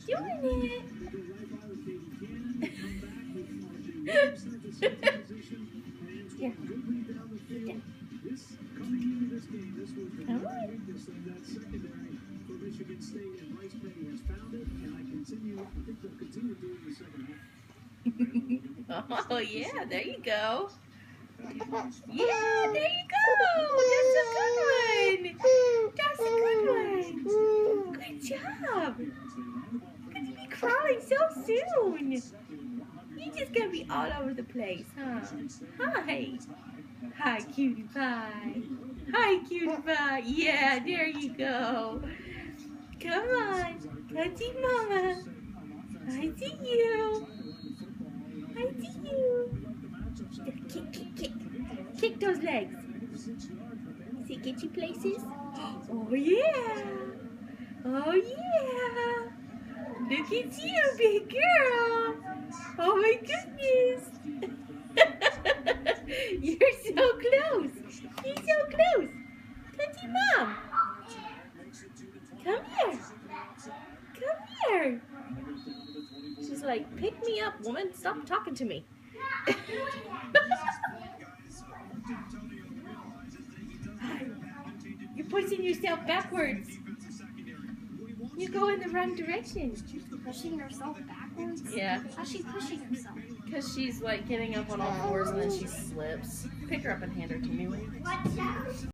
You're doing it. Yeah. Come on. Oh, yeah, there you go. Yeah, there you go. That's a good one. That's a good one. Good job. Look at you crawling so soon. You're just going to be all over the place, huh? Hi. Hi, cutie pie. Hi, cutie pie. Yeah, there you go. Come on. Come see Mama. I see you. I see you. Kick, kick, kick. Kick those legs. Does it get you places? Oh, yeah. Oh, yeah. Look at you, big girl. Oh, my goodness. You're so close. You're so close. Come see Mom. Come here. Come here. She's like, pick me up, woman. Stop talking to me. You're pushing yourself backwards. You go in the wrong direction. Pushing herself backwards? Yeah. How's she pushing herself? Because she's like getting up on all fours and then she slips. Pick her up and hand her to me. What's that?